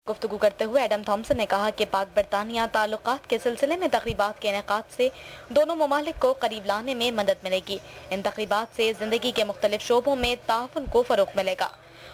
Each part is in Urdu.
گفتگو کرتے ہوئے ایڈم تھامسن نے کہا کہ پاک برطانیہ تعلقات کے سلسلے میں تقریبات کے انعقاد سے دونوں ممالک کو قریب لانے میں مدد ملے گی۔ ان تقریبات سے زندگی کے مختلف شعبوں میں تعاون کو فروغ ملے گا۔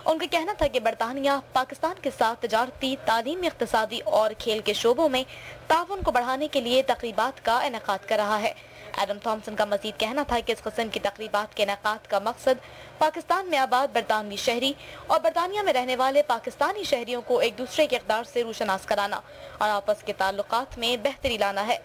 ان کا کہنا تھا کہ برطانیہ پاکستان کے ساتھ تجارتی، تعلیمی، اقتصادی اور کھیل کے شعبوں میں تعاون کو بڑھانے کے لیے تقریبات کا انعقاد کر رہا ہے۔ ایڈم تھامسن کا مزید کہنا تھا کہ اس قسم کی تقریبات کے انعقاد کا مقصد پاکستان میں آباد برطانوی شہری اور برطانیہ میں رہنے والے پاکستانی شہریوں کو ایک دوسرے کے اقدار سے روشناس کرانا اور آپس کے تعلقات میں بہتری لانا ہے۔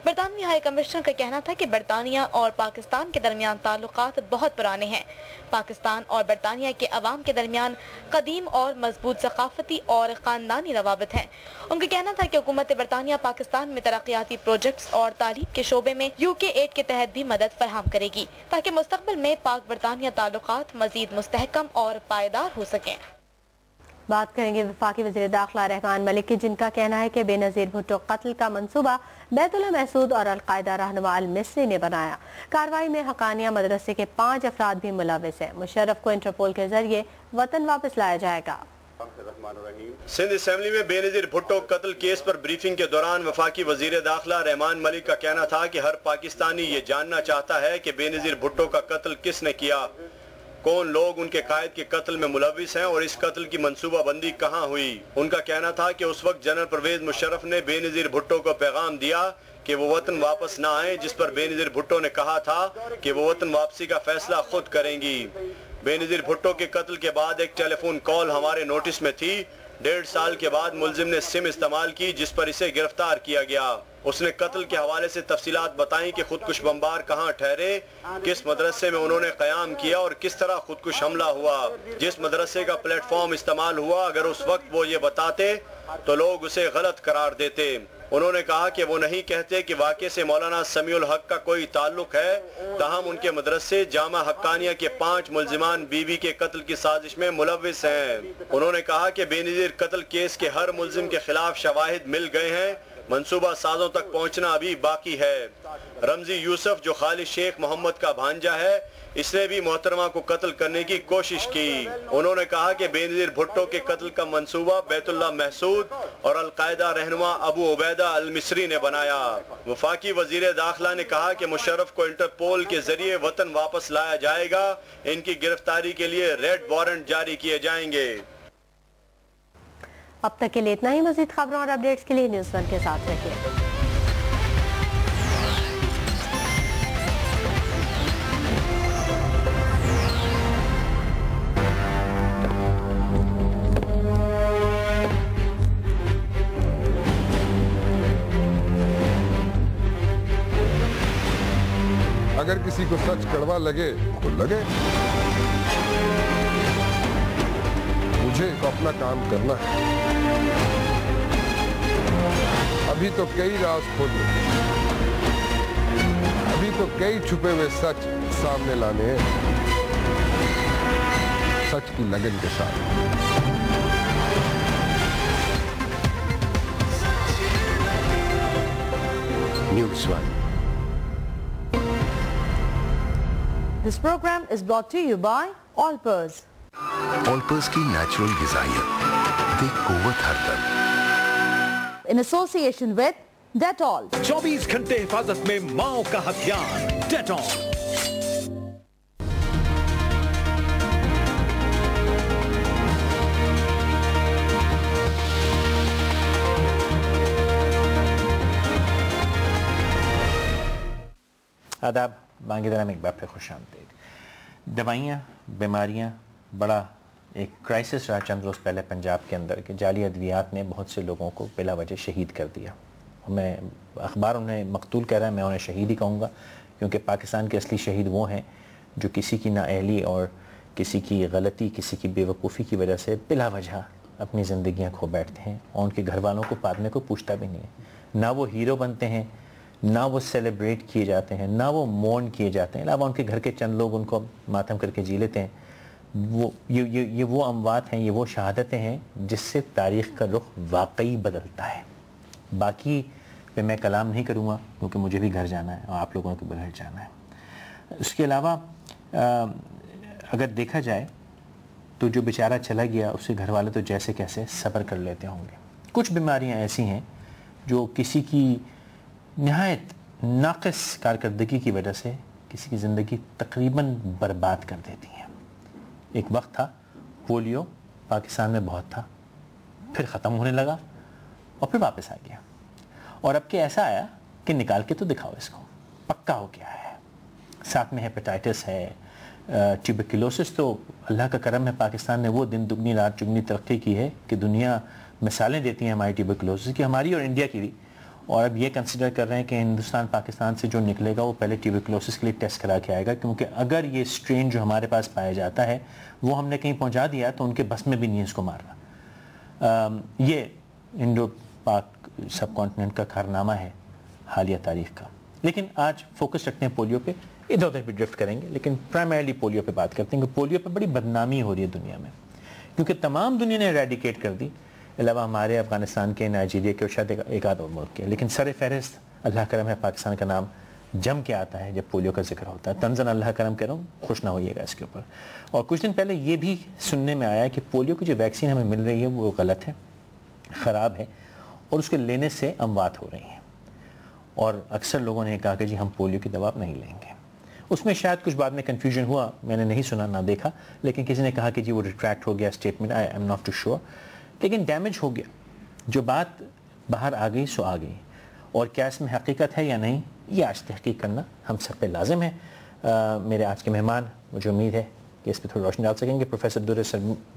برطانوی ہائی کمشنر کا کہنا تھا کہ برطانیہ اور پاکستان کے درمیان تعلقات بہت پرانے ہیں۔ پاکستان اور برطانیہ کے عوام کے درمیان قدیم اور مضبوط ثقافتی اور خاندانی روابط ہیں۔ ان کا کہنا تھا کہ حکومت برطانیہ پاکستان میں ترقیاتی پروجیکٹس اور تعلیم کے شعبے میں UK-8 کے تحت بھی مدد فراہم کرے گی تاکہ مستقبل میں پاک برطانیہ تعلقات مزید مستحکم اور پائیدار ہو سکیں۔ بات کریں گے وفاقی وزیر داخلہ رحمان ملک کی، جن کا کہنا ہے کہ بے نظیر بھٹو قتل کا منصوبہ بیت اللہ محسود اور القاعدہ رہنما المصری نے بنایا۔ کارروائی میں حقانیہ مدرسے کے 5 افراد بھی ملوث ہیں۔ مشرف کو انٹرپول کے ذریعے وطن واپس لایا جائے گا۔ سندھ اسمبلی میں بے نظیر بھٹو قتل کیس پر بریفنگ کے دوران وفاقی وزیر داخلہ رحمان ملک کا کہنا تھا کہ ہر پاکستانی یہ جاننا چاہتا ہے کہ بے نظیر بھٹو کا قتل کس نے کیا، کون لوگ ان کے قائد کے قتل میں ملوث ہیں اور اس قتل کی منصوبہ بندی کہاں ہوئی۔ ان کا کہنا تھا کہ اس وقت جنرل پرویز مشرف نے بے نظیر بھٹو کو پیغام دیا کہ وہ وطن واپس نہ آئیں، جس پر بے نظیر بھٹو نے کہا تھا کہ وہ وطن واپسی کا فیصلہ خود کریں گی۔ بے نظیر بھٹو کے قتل کے بعد ایک ٹیلی فون کال ہمارے نوٹس میں تھی۔ 1.5 سال کے بعد ملزم نے سم استعمال کی جس پر اسے گرفتار کیا گیا۔ اس نے قتل کے حوالے سے تفصیلات بتائیں کہ خودکش بمبار کہاں ٹھہرے، کس مدرسے میں انہوں نے قیام کیا اور کس طرح خودکش حملہ ہوا، جس مدرسے کا پلیٹ فارم استعمال ہوا۔ اگر اس وقت وہ یہ بتاتے تو لوگ اسے غلط قرار دیتے۔ انہوں نے کہا کہ وہ نہیں کہتے کہ واقعے سے مولانا سمیع الحق کا کوئی تعلق ہے، تاہم ان کے مدرسے جامعہ حقانیہ کے 5 ملزمان بیوی کے قتل کی سازش میں ملوث ہیں۔ انہوں نے کہا کہ بے نظیر قتل کیس کے ہر ملزم کے خلاف شواہد مل گئے ہیں، منصوبہ سازوں تک پہنچنا ابھی باقی ہے۔ رمزی یوسف جو خالد شیخ محمد کا بھانجا ہے، اس نے بھی محترمہ کو قتل کرنے کی کوشش کی۔ انہوں نے کہا کہ بے نظیر بھٹو کے قتل کا منصوبہ بیت اللہ محسود اور القاعدہ رہنما ابو عبیدہ المصری نے بنایا۔ وفاقی وزیر داخلہ نے کہا کہ مشرف کو انٹرپول کے ذریعے وطن واپس لایا جائے گا، ان کی گرفتاری کے لیے ریڈ وارنٹ جاری کیے جائیں گے۔ اب تک کے لیے اتنا ہی۔ مزید خبروں اور اپڈیٹس کے لیے نیوز 1 کے ساتھ رہیے۔ اگر کسی کو سچ کڑوا لگے تو لگے، مجھے تو اپنا کام کرنا ہے۔ ابھی تو کئی راز کھولنے، ابھی تو کئی چھپے ہوئے سچ سامنے لانے ہیں، سچ کی لگن کے ساتھ۔ News 1۔ This program is brought to you by Allpers۔ آلپرز کی نیچرل غذائیت دے قوت ہر دم۔ In association with Dettol۔ 24 گھنٹے حفاظت میں ماؤں کا ہتھیار ڈیٹول۔ آداب، بانگی درام ایک بار پھر خوش آمدید۔ دوائیاں، بیماریاں، بڑا ایک کرائسس رہا چند روز پہلے پنجاب کے اندر کہ جعلی ادویات نے بہت سے لوگوں کو بلا وجہ شہید کر دیا۔ میں اخبار انہیں مقتول کہہ رہا ہے، میں انہیں شہید ہی کہوں گا، کیونکہ پاکستان کے اصلی شہید وہ ہیں جو کسی کی نااہلی اور کسی کی غلطی، کسی کی بے وقوفی کی وجہ سے بلا وجہ اپنی زندگیاں کھو بیٹھتے ہیں اور ان کے گھر والوں کو بعد میں کوئی پوچھتا بھی نہیں ہے۔ نہ وہ ہیرو بنتے ہیں، نہ وہ سیلیبریٹ کیے جاتے ہیں، نہ وہ مورن کیے جاتے ہیں، علاوہ ان کے گھر کے چند لوگ ان کو ماتم کر کے جی لیتے ہیں۔ یہ وہ اموات ہیں، یہ وہ شہادتیں ہیں جس سے تاریخ کا رخ واقعی بدلتا ہے۔ باقی پہ میں کلام نہیں کروں گا کیونکہ مجھے بھی گھر جانا ہے اور آپ لوگوں کو بھی گھر جانا ہے۔ اس کے علاوہ اگر دیکھا جائے تو جو بیچارہ چلا گیا اس کے گھر والے تو جیسے کیسے صبر کر لیتے ہوں گے. کچھ بیماریاں ایسی ہیں جو کسی کی نہایت ناقص کارکردگی کی وجہ سے کسی کی زندگی تقریباً برباد کر دیتی ہیں. ایک وقت تھا پولیو پاکستان میں بہت تھا, پھر ختم ہونے لگا اور پھر واپس آ گیا, اور اب کہ ایسا آیا کہ نکال کے تو دکھاؤ اس کو, پکا ہو گیا ہے. ساتھ میں ہیپیٹائٹس ہے, ٹیوبرکلوسس تو اللہ کا کرم ہے پاکستان نے وہ دن دگنی رات چگنی ترقی کی ہے کہ دنیا مثالیں دیتی ہیں ہماری ٹیوبرکلوسس کی, ہماری اور انڈیا کی بھی. اور اب یہ کنسیڈر کر رہے ہیں کہ ہندوستان پاکستان سے جو نکلے گا وہ پہلے ٹیوبرکلوسس کے لیے ٹیسٹ کرا کے آئے گا, کیونکہ اگر یہ اسٹرین جو ہمارے پاس پایا جاتا ہے وہ ہم نے کہیں پہنچا دیا تو ان کے بس میں بھی نہیں ہے اس کو مارنا. یہ انڈو پاک سب کانٹیننٹ کا کارنامہ ہے حالیہ تاریخ کا. لیکن آج فوکس رکھتے ہیں پولیو پہ, ادھر ادھر بھی ڈرفٹ کریں گے, لیکن پرائمرلی پولیو پہ بات کرتے ہیں کہ پولیو پہ بڑی بدنامی ہو رہی ہے دنیا میں, کیونکہ تمام دنیا نے ایریڈیکیٹ کر دی علاوہ ہمارے افغانستان کے, نائجیریا کے اور شاید ایک آدھ اور ملک کے. لیکن سر فہرست اللہ کرم ہے پاکستان کا نام جم کے آتا ہے جب پولیو کا ذکر ہوتا ہے. طنزاً اللہ کرم کہہ رہا ہوں, خوش نہ ہوئیے گا اس کے اوپر. اور کچھ دن پہلے یہ بھی سننے میں آیا کہ پولیو کی جو ویکسین ہمیں مل رہی ہے وہ غلط ہے, خراب ہے, اور اس کے لینے سے اموات ہو رہی ہیں. اور اکثر لوگوں نے کہا کہ جی ہم پولیو کی دوا نہیں لیں گے. اس میں شاید کچھ بعد میں کنفیوژن ہوا, میں نے نہیں سنا نہ دیکھا, لیکن کسی نے کہا کہ جی وہ ریٹریکٹ ہو گیا statement, I am not too sure. لیکن ڈیمیج ہو گیا, جو بات باہر آ گئی سو آ گئی, اور کیا اس میں حقیقت ہے یا نہیں یہ آج تحقیق کرنا ہم سب پہ لازم ہے. میرے آج کے مہمان, مجھے امید ہے کہ اس پہ تھوڑی روشنی ڈال سکیں گے, پروفیسر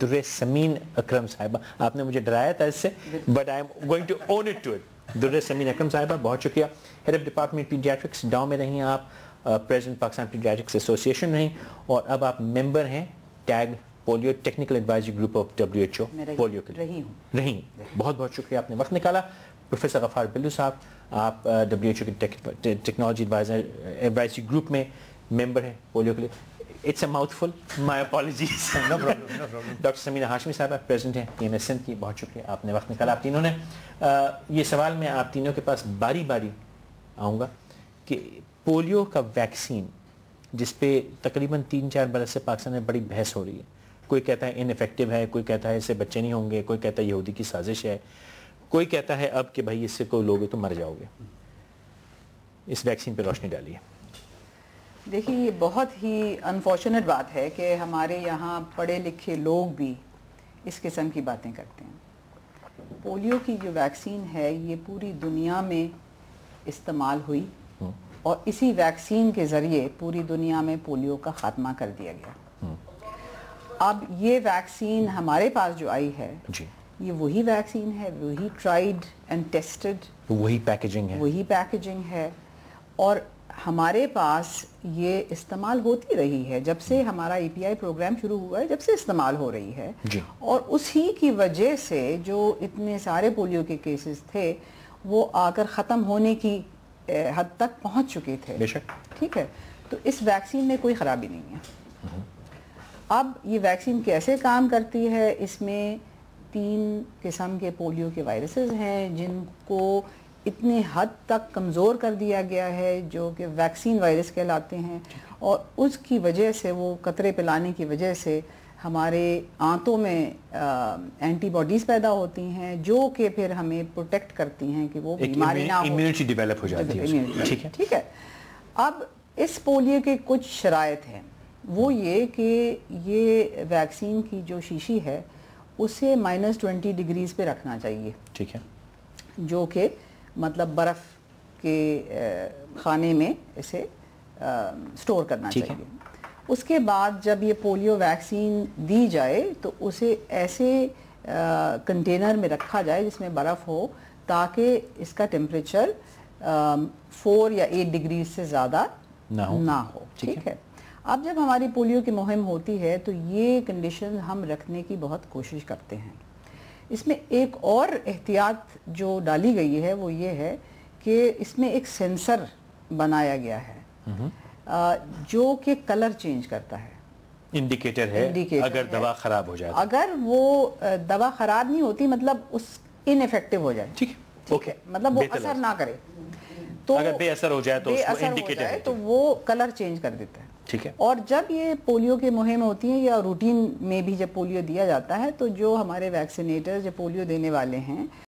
در سمین اکرم صاحبہ. آپ نے مجھے ڈرایا تھا اس سے, but I am going to own it to it. در سمین اکرم صاحبہ بہت شکریہ. Head of department paediatrics Dow میں رہی ہیں آپ, پریزیڈنٹ پاکستان پیڈیاٹرکس ایسوسیشن رہیں, اور اب آپ ممبر ہیں tag polio technical advisory group of WHO polio کے رہی. بہت بہت شکریہ, آپ نے وقت نکالا. پروفیسر غفار بلو صاحب, آپ WHO کے ٹیکنالوجی ایڈوائزری گروپ میں ممبر ہیں پولیو کے لیے. It's a mouthful, my apologies. Doctor Samina Hashmi صاحبہ پریزیڈنٹ ہیں PMS سندھ کی, بہت شکریہ, آپ نے وقت نکالا آپ تینوں نے. یہ سوال میں آپ تینوں کے پاس باری باری آؤں گا کہ پولیو کا ویکسین جس پہ تقریباً 3-4 برس سے پاکستان میں بڑی بحث ہو رہی ہے, کوئی کہتا ہے ان افیکٹو ہے, کوئی کہتا ہے اس سے بچے نہیں ہوں گے, کوئی کہتا ہے یہودی کی سازش ہے, کوئی کہتا ہے اب کہ بھائی اس سے کوئی لوگے تو مر جاؤ گے. اس ویکسین پہ روشنی ڈالیے. دیکھیے یہ بہت ہی انفارچونیٹ بات ہے کہ ہمارے یہاں پڑھے لکھے لوگ بھی اس قسم کی باتیں کرتے ہیں. پولیو کی جو ویکسین ہے یہ پوری دنیا میں استعمال ہوئی, اور اسی ویکسین کے ذریعے پوری دنیا میں پولیو کا خاتمہ کر دیا گیا. اب یہ ویکسین ہمارے پاس جو آئی ہے یہ وہی ویکسین ہے, وہی ٹرائیڈ اینڈ ٹیسٹڈ, وہی پیکیجنگ ہے, اور ہمارے پاس یہ استعمال ہوتی رہی ہے جب سے ہمارا EPI پروگرام شروع ہوا ہے, جب سے استعمال ہو رہی ہے. اور اسی کی وجہ سے جو اتنے سارے پولیو کے کیسز تھے وہ آ کر ختم ہونے کی حد تک پہنچ چکے تھے. ٹھیک ہے, تو اس ویکسین میں کوئی خرابی نہیں ہے. اب یہ ویکسین کیسے کام کرتی ہے, اس میں 3 قسم کے پولیو کے وائرسز ہیں جن کو اتنے حد تک کمزور کر دیا گیا ہے جو کہ ویکسین وائرس کہلاتے ہیں, اور اس کی وجہ سے وہ قطرے پلانے کی وجہ سے ہمارے آنتوں میں اینٹی باڈیز پیدا ہوتی ہیں جو کہ پھر ہمیں پروٹیکٹ کرتی ہیں کہ وہ بیماری نہ ہو, امیونٹی ڈیولپ ہو جاتی ہے. ٹھیک ہے. اب اس پولیو کے کچھ شرائط ہیں, وہ یہ کہ یہ ویکسین کی جو شیشی ہے اسے -20 ڈگریز پہ رکھنا چاہیے. ٹھیک ہے, جو کہ مطلب برف کے خانے میں اسے سٹور کرنا چاہیے. اس کے بعد جب یہ پولیو ویکسین دی جائے تو اسے ایسے کنٹینر میں رکھا جائے جس میں برف ہو, تاکہ اس کا ٹیمپریچر 4 یا 8 ڈگری سے زیادہ نہ ہو. ٹھیک ہے. اب جب ہماری پولیو کی مہم ہوتی ہے تو یہ کنڈیشن ہم رکھنے کی بہت کوشش کرتے ہیں. اس میں ایک اور احتیاط جو ڈالی گئی ہے وہ یہ ہے کہ اس میں ایک سینسر بنایا گیا ہے جو کہ کلر چینج کرتا ہے, انڈیکیٹر ہے اگر دوا خراب ہو جائے, اگر وہ دوا خراب نہیں ہوتی مطلب اس ان افیکٹو ہو جائے. ٹھیک ہے, مطلب وہ اثر نہ کرے, تو اگر بے اثر ہو جائے تو وہ کلر چینج کر دیتا ہے. ٹھیک ہے. اور جب یہ پولیو کے مہم ہوتی ہیں یا روٹین میں بھی جب پولیو دیا جاتا ہے تو جو ہمارے ویکسینیٹر جو پولیو دینے والے ہیں